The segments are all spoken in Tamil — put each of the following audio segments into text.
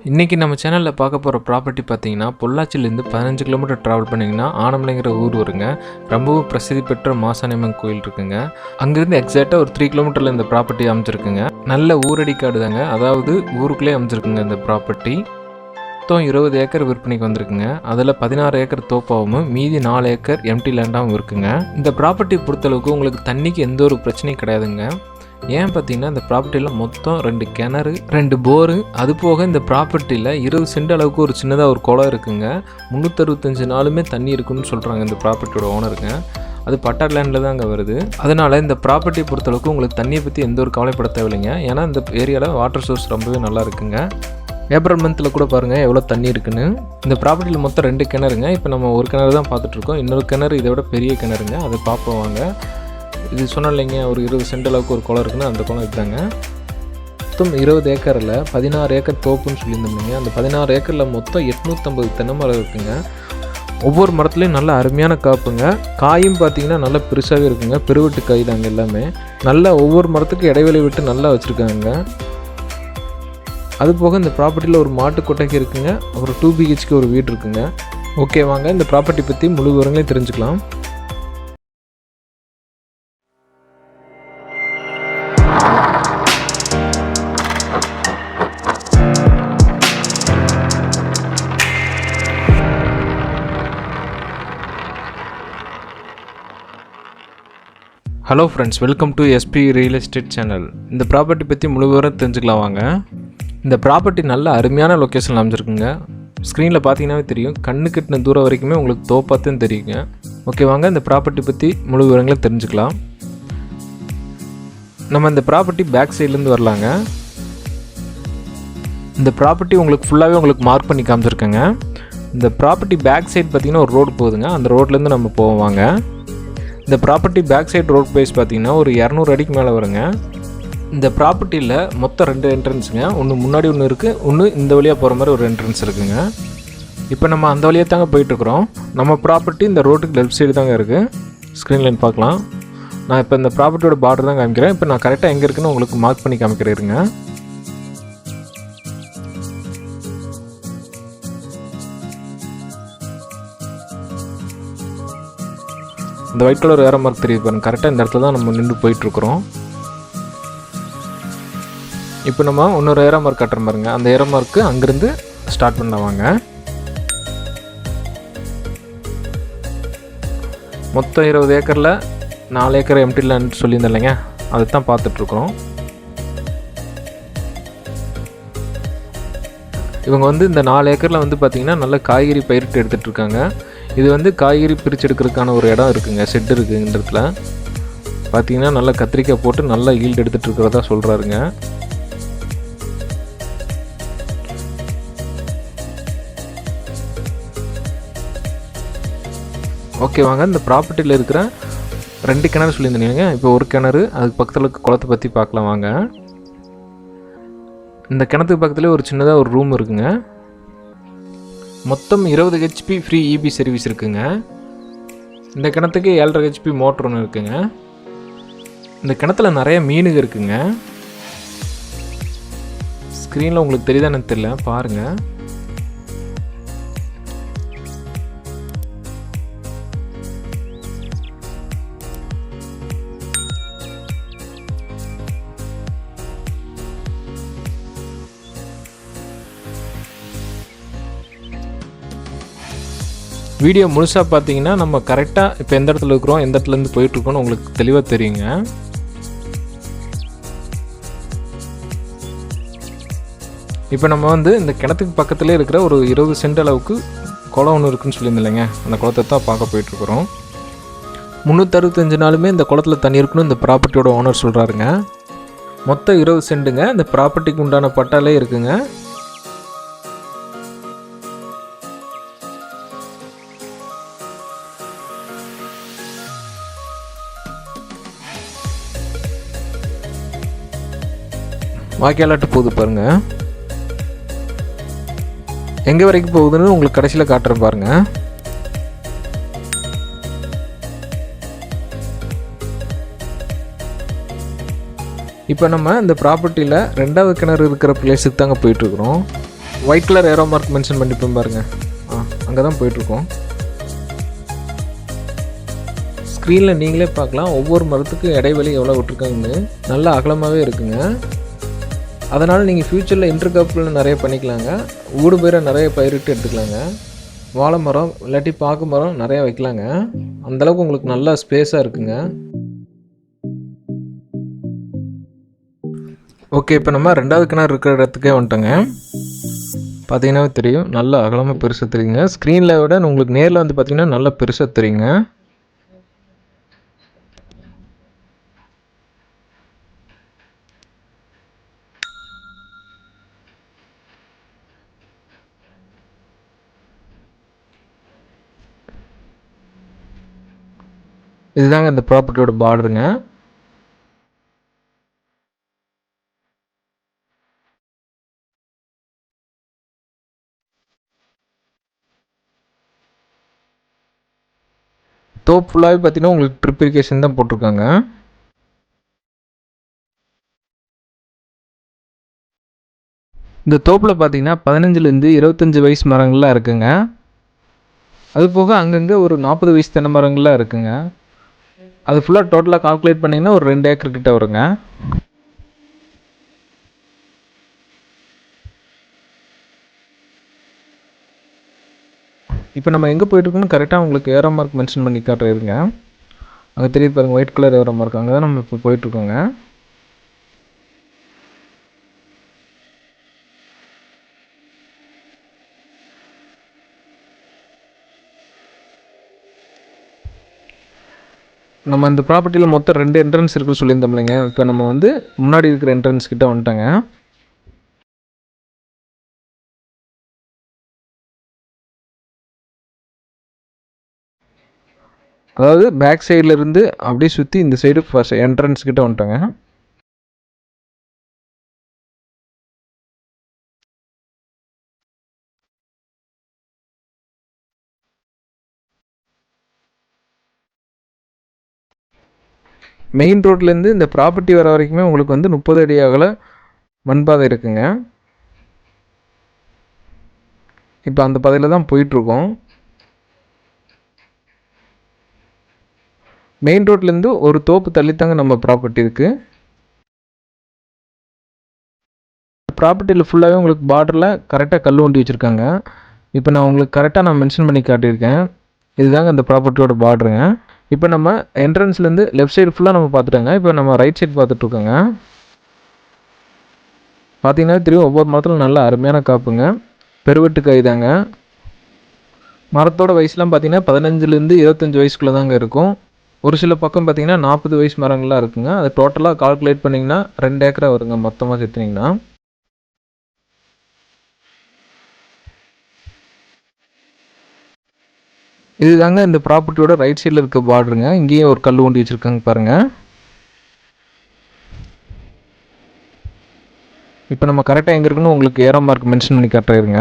இன்றைக்கி நம்ம சேனலில் பார்க்க போகிற ப்ராப்பர்ட்டி பார்த்தீங்கன்னா பொள்ளாச்சிலேருந்து 15 கிலோமீட்டர் ட்ராவல் பண்ணிங்கன்னா ஆனமலைங்கிற ஊர் வருங்க. ரொம்பவும் பிரசித்தி பெற்ற மாசாணியம்மன் கோயில் இருக்குங்க. அங்கேருந்து எக்ஸாக்டாக ஒரு 3 கிலோமீட்டரில் இந்த ப்ராப்பர்ட்டி அமைச்சிருக்குங்க. நல்ல ஊரடி காடு தாங்க, அதாவது ஊருக்குள்ளே அமைச்சிருக்குங்க இந்த ப்ராப்பர்ட்டி. மொத்தம் 20 ஏக்கர் விற்பனைக்கு வந்திருக்குங்க. அதில் 16 ஏக்கர் தோப்பாகவும் மீதி 4 ஏக்கர் எம்டி லேண்டாகவும் இருக்குங்க. இந்த ப்ராப்பர்ட்டி பொறுத்தளவுக்கு உங்களுக்கு தண்ணிக்கு எந்த ஒரு பிரச்சனையும் கிடையாதுங்க. ஏன் பார்த்தீங்கன்னா இந்த ப்ராப்பர்ட்டியில் மொத்தம் 2 கிணறு 2 போரு, அது போக இந்த ப்ராப்பர்ட்டியில் 20 சென்ட் அளவுக்கு ஒரு சின்னதாக ஒரு குளம் இருக்குங்க. 365 நாளுமே தண்ணி இருக்குன்னு சொல்கிறாங்க இந்த ப்ராப்பர்ட்டியோட ஓனருங்க. அது பட்டா லேண்டில் தான் அங்கே வருது. அதனால் இந்த ப்ராப்பர்ட்டியை பொறுத்தளவுக்கு உங்களுக்கு தண்ணியை பற்றி எந்த ஒரு கவலைப்பட தேவையில்லைங்க. ஏன்னா இந்த ஏரியாவில் வாட்டர் சோர்ஸ் ரொம்பவே நல்லா இருக்குங்க. ஏப்ரல் மந்தில் கூட பாருங்கள் எவ்வளோ தண்ணி இருக்குன்னு. இந்த ப்ராப்பர்ட்டியில் மொத்தம் 2 கிணறுங்க. இப்போ நம்ம ஒரு கிணறு தான் பார்த்துட்ருக்கோம். இன்னொரு கிணறு இதை விட பெரிய கிணறுங்க, அதை பார்ப்போம் வாங்க. இது சொன்ன இல்லைங்க, ஒரு 20 சென்ட் அளவுக்கு ஒரு குளம் இருக்குன்னு, அந்த குளம் இதுதாங்க. மொத்தம் 20 ஏக்கரில் 16 ஏக்கர் தோப்புன்னு சொல்லியிருந்தோம்ங்க. அந்த 16 ஏக்கரில் மொத்தம் 850 தென்னை மரம் இருக்குங்க. ஒவ்வொரு மரத்துலேயும் நல்ல அருமையான காப்புங்க. காயும் பார்த்தீங்கன்னா நல்லா பெருசாகவே இருக்குங்க. பெருவெட்டு காய் தாங்க எல்லாமே. நல்லா ஒவ்வொரு மரத்துக்கு இடைவெளி விட்டு நல்லா வச்சுருக்காங்க. அது போக இந்த ப்ராப்பர்ட்டியில் ஒரு மாட்டு கொட்டைக்கு இருக்குங்க. ஒரு 2 BHK ஒரு வீடு இருக்குங்க. ஓகே வாங்க இந்த ப்ராப்பர்ட்டி பற்றி முழு விவரங்களையும் தெரிஞ்சுக்கலாம். Hello friends, welcome to SP real estate channel. இந்த ப்ராப்பர்ட்டி பற்றி முழு விவரம் தெரிஞ்சுக்கலாம் வாங்க. இந்த ப்ராப்பர்ட்டி நல்ல அருமையான லொக்கேஷனில் அமைஞ்சிருக்குங்க. ஸ்க்ரீனில் பார்த்தீங்கன்னாவே தெரியும், கண்ணு கட்டின தூரம் வரைக்குமே உங்களுக்கு தோப்பாத்துன்னு தெரியுங்க. ஓகே வாங்க இந்த ப்ராப்பர்ட்டி பற்றி முழு விவரங்களை தெரிஞ்சுக்கலாம். நம்ம இந்த ப்ராப்பர்ட்டி பேக் சைட்லேருந்து வரலாங்க. இந்த ப்ராப்பர்ட்டி உங்களுக்கு ஃபுல்லாகவே உங்களுக்கு மார்க் பண்ணி காமிச்சிருக்கேங்க. இந்த ப்ராப்பர்ட்டி பேக் சைடு பார்த்திங்கன்னா ஒரு ரோடு போகுதுங்க. அந்த ரோட்லேருந்து நம்ம போவாங்க. இந்த property back side road price பார்த்திங்கன்னா ஒரு 200 அடிக்கு மேலே வருங்க. இந்த ப்ராப்பர்ட்டியில் மொத்தம் 2 என்ட்ரன்ஸுங்க. ஒன்று முன்னாடி ஒன்று இருக்குது, ஒன்று இந்த வழியாக போகிற மாதிரி ஒரு என்ட்ரன்ஸ் இருக்குதுங்க. இப்போ நம்ம அந்த வழியாக தாங்க போயிட்டுருக்குறோம். நம்ம ப்ராப்பர்ட்டி இந்த ரோட்டுக்கு லெஃப்ட் சைடு தாங்க இருக்குது. ஸ்க்ரீன்லைன் பார்க்கலாம். நான் இப்போ இந்த ப்ராப்பர்ட்டியோட பார்டர் தான் காமிக்கிறேன். இப்போ நான் கரெக்டாக எங்கே இருக்குன்னு உங்களுக்கு மார்க் பண்ணி காமிக்கிறேருங்க. இந்த ஒயிட் கலர் ஏரோ மார்க் தெரியுது பாருங்க. கரெக்டாக இந்த இடத்துல தான் நம்ம நின்று போயிட்டுருக்குறோம். இப்போ நம்ம இன்னொரு ஏரோ மார்க் கட்டுற பாருங்க. அந்த ஏரோ மார்க்கு அங்கேருந்து ஸ்டார்ட் பண்ணவாங்க. மொத்தம் 20 ஏக்கரில் 4 ஏக்கர் எம்டி லேண்ட் சொல்லியிருந்தேன் இல்லைங்க, அதை தான் பார்த்துட்ருக்குறோம். இவங்க இந்த 4 ஏக்கரில் பார்த்திங்கன்னா நல்ல காய்கறி பயிரிட்டு எடுத்துகிட்டு இருக்காங்க. இது காய்கறி பிரித்து எடுக்கிறதுக்கான ஒரு இடம் இருக்குங்க, செட் இருக்குது. இந்த இடத்துல பார்த்திங்கன்னா நல்லா கத்திரிக்காய் போட்டு நல்லா ஈல்டு எடுத்துகிட்டு இருக்கிறதா சொல்கிறாருங்க. ஓகே வாங்க இந்த ப்ராப்பர்ட்டியில் இருக்கிற 2 கிணறு சொல்லியிருந்தீங்க. இப்போ ஒரு கிணறு, அதுக்கு பக்கத்தில் இருக்க குளத்தை பற்றி பார்க்கலாம் வாங்க. இந்த கிணத்துக்கு பக்கத்துலேயே ஒரு சின்னதாக ஒரு ரூம் இருக்குங்க. மொத்தம் 20 HP ஃப்ரீ EB சர்வீஸ் இருக்குங்க. இந்த கிணத்துக்கு 7.5 HP மோட்டர் ஒன்று இருக்குங்க. இந்த கிணத்துல நிறைய மீனுங்க இருக்குங்க. ஸ்க்ரீனில் உங்களுக்கு தெரியுதான்னு தெரியல, பாருங்கள். வீடியோ முழுசாக பார்த்தீங்கன்னா நம்ம கரெக்டாக இப்போ எந்த இடத்துல இருக்கிறோம், எந்த இடத்துலேருந்து போயிட்டுருக்கோன்னு உங்களுக்கு தெளிவாக தெரியுங்க. இப்போ நம்ம இந்த கிணத்துக்கு பக்கத்துலேயே இருக்கிற ஒரு 20 சென்ட் அளவுக்கு குளம் ஒன்று இருக்குன்னு சொல்லியிருந்தில்லைங்க, அந்த குளத்தை தான் பார்க்க போயிட்டுருக்குறோம். 365 நாளுமே இந்த குளத்தில் தண்ணி இருக்குன்னு இந்த ப்ராப்பர்ட்டியோட ஓனர் சொல்கிறாருங்க. மொத்தம் 20 சென்ட்டுங்க. இந்த ப்ராப்பர்ட்டிக்கு உண்டான பட்டாலே இருக்குங்க. வாக்கியாலாட்டு போகுது பாருங்க. எங்கே வரைக்கும் போகுதுன்னு உங்களுக்கு கடைசியில் காட்டுறேன் பாருங்க. இப்போ நம்ம இந்த ப்ராப்பர்ட்டியில் 2வது கிணறு இருக்கிற பிளேஸுக்கு தாங்க போயிட்டுருக்குறோம். White colour arrow mark mention பண்ணிப்போம் பாருங்கள். அங்கே தான் போயிட்டுருக்கோம். ஸ்க்ரீனில் நீங்களே பார்க்கலாம் ஒவ்வொரு மரத்துக்கு இடைவெளி எவ்வளோ விட்ருக்காங்கன்னு. நல்லா அகலமாகவே இருக்குங்க. அதனால் நீங்கள் ஃப்யூச்சரில் இன்டர்கிராப்பில் நிறைய பண்ணிக்கலாங்க. ஊடு பயிரை நிறைய பயிரிட்டு எடுத்துக்கலாங்க. வாழை மரம் இல்லாட்டி பாக்கு மரம் நிறையா வைக்கலாங்க. அந்தளவுக்கு உங்களுக்கு நல்லா ஸ்பேஸாக இருக்குங்க. ஓகே, இப்போ நம்ம 2வது கிணறு இருக்கிற இடத்துக்கே வந்துட்டோங்க. பார்த்தீங்கன்னாவே தெரியும், நல்லா அகலமாக பெருசாக தெரியுங்க. ஸ்க்ரீனில் விட உங்களுக்கு நேரில் வந்து பார்த்தீங்கன்னா நல்லா பெருசாக தெரியுங்க. இதுதாங்க இந்த ப்ராப்பர்ட்டியோட பார்டருங்க. தோப்பு ஃபுல்லாகவே பார்த்தீங்கன்னா உங்களுக்கு ட்ரிப் இரிகேஷன் தான் போட்டிருக்காங்க. இந்த தோப்பில் பார்த்தீங்கன்னா 15லேருந்து 25 வயசு மரங்கள்லாம் இருக்குங்க. அது போக அங்கங்கே ஒரு 40 வயசு தென்னை மரங்கள்லாம் இருக்குங்க. அது ஃபுல்லாக டோட்டலாக கால்குலேட் பண்ணிங்கன்னா ஒரு 2 ஏக்கர் கிட்ட வருங்க. இப்போ நம்ம எங்கே போயிட்டுருக்கோன்னு கரெக்டாக உங்களுக்கு ஏரோ மார்க் மென்ஷன் பண்ணி காட்டுறதுங்க. அங்கே தெரியுது பாருங்கள், ஒயிட் கலர் ஏரோ மார்க். அங்கே தான் நம்ம இப்போ போயிட்டுருக்கோங்க. நம்ம இந்த ப்ராப்பர்ட்டியில் மொத்தம் 2 என்ட்ரன்ஸ் இருக்குன்னு சொல்லியிருந்தோம் இல்லைங்க. இப்போ நம்ம வந்து முன்னாடி இருக்கிற என்ட்ரன்ஸ் கிட்ட வந்துட்டாங்க. அதாவது பேக் சைடில் இருந்து அப்படியே சுற்றி இந்த சைடு ஃபர்ஸ்ட் என்ட்ரன்ஸ் கிட்ட வந்துட்டாங்க. மெயின் ரோட்லேருந்து இந்த ப்ராப்பர்ட்டி வர வரைக்குமே உங்களுக்கு வந்து 30 அடி அகல மண்பாதை இருக்குங்க. இப்போ அந்த பாதையில் தான் போயிட்டுருக்கோம். மெயின் ரோட்லேருந்து ஒரு தோப்பு தள்ளித்தாங்க நம்ம ப்ராப்பர்ட்டி இருக்குது. ப்ராப்பர்ட்டியில் ஃபுல்லாகவே உங்களுக்கு பார்டரில் கரெக்டாக கல் ஒண்டி வச்சுருக்காங்க. இப்போ நான் உங்களுக்கு கரெக்டாக மென்ஷன் பண்ணி காட்டியிருக்கேன். இதுதாங்க அந்த ப்ராப்பர்ட்டியோட பார்டருங்க. இப்போ நம்ம என்ட்ரன்ஸ்லேருந்து லெஃப்ட் சைடு ஃபுல்லாக நம்ம பார்த்துட்டோங்க. இப்போ நம்ம ரைட் சைடு பார்த்துட்ருக்கோங்க. பார்த்தீங்கன்னா தெரியும், ஒவ்வொரு மரத்தில் நல்லா அருமையான காப்புங்க. பெருவெட்டு காய் தாங்க. மரத்தோட வயசுலாம் பார்த்தீங்கன்னா 15லேருந்து 25 வயசுக்குள்ளே தாங்க இருக்கும். ஒரு சில பக்கம் பார்த்தீங்கன்னா 40 வயசு மரங்கள்லாம் இருக்குங்க. அது டோட்டலாக கால்குலேட் பண்ணிங்கன்னா 2 ஏக்கரா வருங்க மொத்தமாக சேர்த்துனிங்கன்னா. இது தாங்க இந்த ப்ராப்பர்ட்டியோட ரைட் சைடில் இருக்க பார்டருங்க. இங்கேயும் ஒரு கல் ஊண்டி வச்சுருக்காங்க பாருங்கள். இப்போ நம்ம கரெக்டாக எங்கே இருக்குன்னு உங்களுக்கு ஏரோ மார்க் மென்ஷன் பண்ணி காட்டுறேங்க.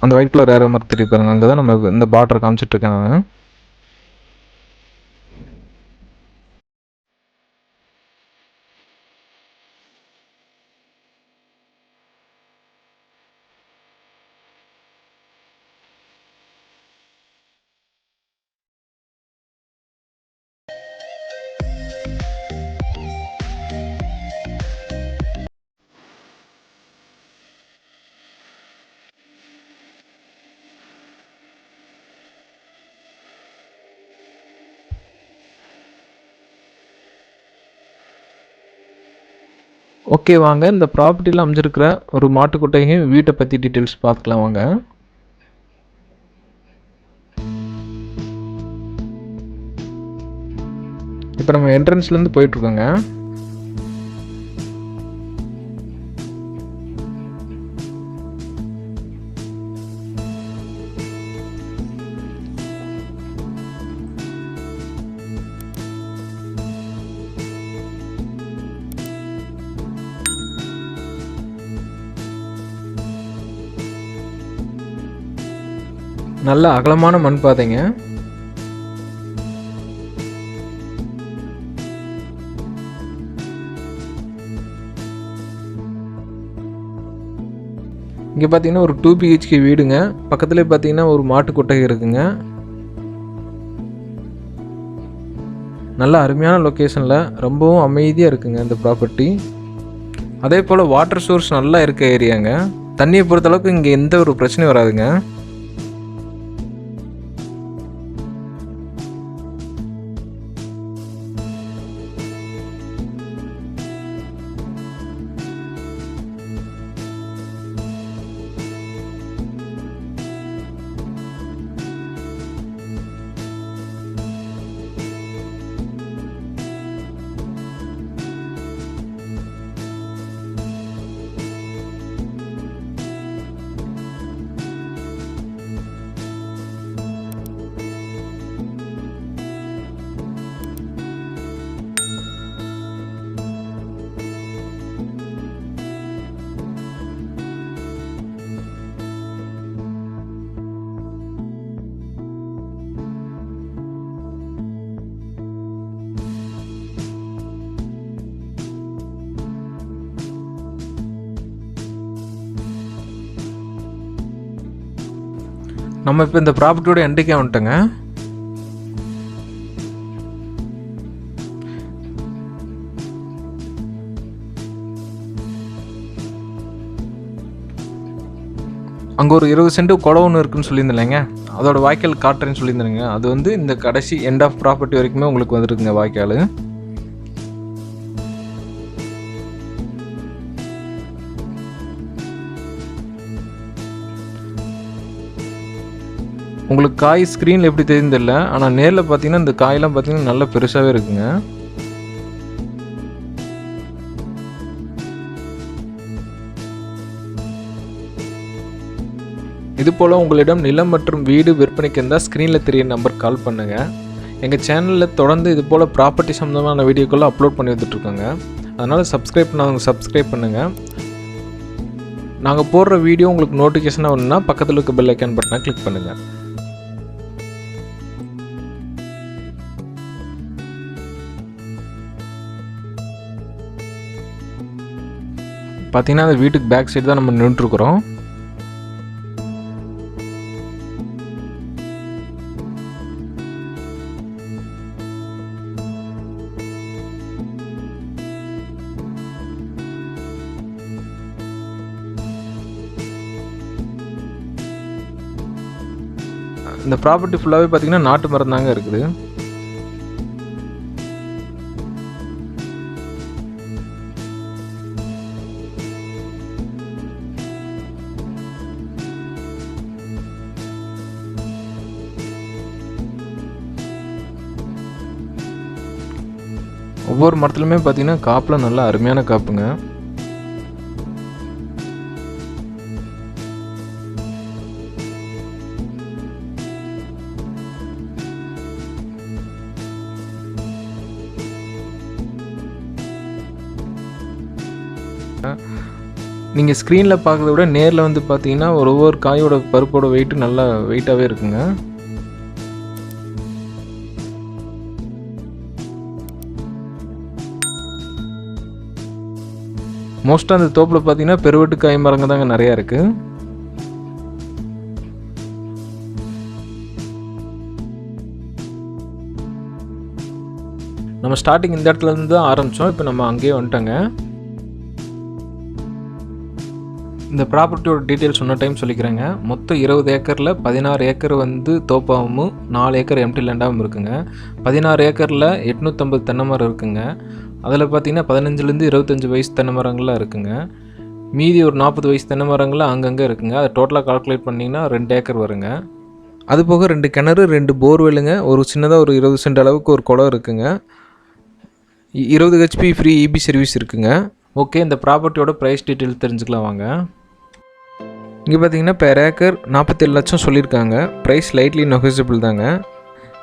அந்த ஒயிட் கலர் ஏரோ மார்க் தெரியும் பாருங்க. அங்கே தான் நம்ம இந்த பார்டர் காமிச்சிட்ருக்கேன் நான். ஓகே, வாங்க இந்த ப்ராப்பர்ட்டியில் அமைஞ்சிருக்கிற ஒரு மாட்டு கொட்டையும் வீட்டை பற்றி டீட்டெயில்ஸ் பார்த்துக்கலாம் வாங்க. இப்போ நம்ம என்ட்ரன்ஸ்லேருந்து போயிட்டுருக்கோங்க. நல்ல அகலமான மண் பாதைங்க. இங்கே பார்த்தீங்கன்னா ஒரு 2 BHK வீடுங்க. பக்கத்துலேயே பார்த்தீங்கன்னா ஒரு மாட்டு கொட்டகை இருக்குங்க. நல்ல அருமையான லொக்கேஷனில் ரொம்பவும் அமைதியாக இருக்குங்க இந்த ப்ராப்பர்ட்டி. அதே போல் வாட்டர் சோர்ஸ் நல்லா இருக்க ஏரியாங்க. தண்ணியை பொறுத்தளவுக்கு இங்கே எந்த ஒரு பிரச்சனையும் வராதுங்க. நம்ம இப்போ இந்த ப்ராப்பர்ட்டியோட எண்டுக்கே வந்துட்டோங்க. அங்கே ஒரு 20 சென்ட் குளம் ஒன்று இருக்குன்னு சொல்லியிருந்தேங்க. அதோட வாய்க்கால் காட்டுறேன்னு சொல்லியிருந்தேங்க. அது வந்து இந்த கடைசி எண்ட் ஆஃப் ப்ராப்பர்ட்டி வரைக்குமே உங்களுக்கு வந்துருக்குங்க வாய்க்கால். உங்களுக்கு காய் ஸ்க்ரீனில் எப்படி தெரியும் தெரியல, ஆனால் நேரில் பார்த்தீங்கன்னா இந்த காயெல்லாம் பார்த்தீங்கன்னா நல்லா பெருசாகவே இருக்குங்க. இது போல் உங்களிடம் நிலம் மற்றும் வீடு விற்பனைக்கு இருந்தால் ஸ்க்ரீனில் தெரிய நம்பர் கால் பண்ணுங்கள். எங்கள் சேனலில் தொடர்ந்து இது போல் ப்ராப்பர்ட்டி சம்மந்தமான வீடியோக்கெல்லாம் அப்லோட் பண்ணி வந்துட்டுருக்கோங்க. அதனால் சப்ஸ்கிரைப் பண்ணாதவங்க சப்ஸ்கிரைப் பண்ணுங்கள். நாங்கள் போடுற வீடியோ உங்களுக்கு நோட்டிஃபிகேஷனாக வரணும்னா பக்கத்தில் இருக்க பெல் ஐக்கான் பட்டனை கிளிக் பண்ணுங்கள். பார்த்தீங்கன்னா அந்த வீட்டுக்கு பேக் சைடு தான் நம்ம நின்றுட்டுருக்குறோம். இந்த ப்ராப்பர்ட்டி ஃபுல்லாகவே பார்த்தீங்கன்னா நாட்டு மரம் தாங்க இருக்குது. ஒவ்வொரு மரத்துலையுமே பார்த்தீங்கன்னா காப்பில் நல்லா அருமையான காப்புங்க. நீங்கள் ஸ்க்ரீனில் பார்க்குறத விட நேரில் வந்து பார்த்தீங்கன்னா ஒவ்வொரு காயோட பருப்போட வெயிட்டு நல்லா வெயிட்டாகவே இருக்குங்க. மோஸ்ட்டாக அந்த தோப்பில் பார்த்தீங்கன்னா பெருவெட்டு காய் மரங்க தாங்க நிறையா இருக்குது. நம்ம ஸ்டார்டிங் இந்த இடத்துல இருந்து தான் ஆரம்பித்தோம். இப்போ நம்ம அங்கேயே வந்துட்டோங்க. இந்த ப்ராப்பர்ட்டியோட டீட்டெயில்ஸ் சொன்ன டைம் சொல்லிக்கிறேங்க. மொத்தம் 20 ஏக்கரில் 16 ஏக்கர் வந்து தோப்பாகவும் 4 ஏக்கர் எம்டி லேண்டாகவும் இருக்குங்க. 16 ஏக்கரில் 850 தென்னை மரம் இருக்குங்க. அதில் பார்த்தீங்கன்னா 15லேருந்து 25 வயசு தென்னை மரங்கள்லாம் இருக்குங்க. மீதி ஒரு 40 வயசு தென்னை மரங்கள்லாம் அங்கங்கே இருக்குங்க. அதை டோட்டலாக கால்குலேட் பண்ணிங்கன்னா 2 ஏக்கர் வருங்க. அது போக 2 கிணறு, 2 போர்வெல்லுங்க, ஒரு சின்னதாக ஒரு 20 சென்ட் அளவுக்கு ஒரு குளம் இருக்குங்க. 20 HP ஃப்ரீ EB சர்வீஸ் இருக்குங்க. ஓகே, இந்த ப்ராப்பர்ட்டியோட ப்ரைஸ் டீட்டெயில் தெரிஞ்சுக்கலாம் வாங்க. இங்கே பார்த்தீங்கன்னா பெர் ஏக்கர் 47 லட்சம் சொல்லியிருக்காங்க. ப்ரைஸ் லைட்லி நெகோசியபிள் தாங்க.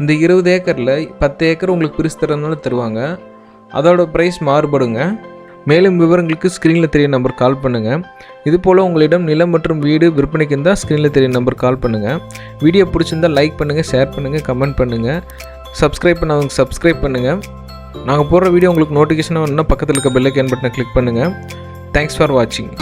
இந்த 20 ஏக்கரில் 10 ஏக்கர் உங்களுக்கு பிரித்து தரதுனால தருவாங்க. அதோட ப்ரைஸ் மாறுபடுங்க. மேலும் விவரங்களுக்கு ஸ்க்ரீனில் தெரிய நம்பர் கால் பண்ணுங்கள். இது போல் உங்களிடம் நிலம் மற்றும் வீடு விற்பனைக்கு இருந்தால் ஸ்க்ரீனில் தெரிய நம்பர் கால் பண்ணுங்கள். வீடியோ பிடிச்சிருந்தால் லைக் பண்ணுங்கள், ஷேர் பண்ணுங்கள், கமெண்ட் பண்ணுங்கள். சப்ஸ்கிரைப் பண்ணவங்க சப்ஸ்கிரைப் பண்ணுங்கள். நாங்கள் போடுற வீடியோ உங்களுக்கு நோட்டிஃபிகேஷனாக வரணும்னா பக்கத்தில் இருக்க பெல் ஐக்கான் பட்டனை கிளிக் பண்ணுங்கள். தேங்க்ஸ் ஃபார் வாட்சிங்.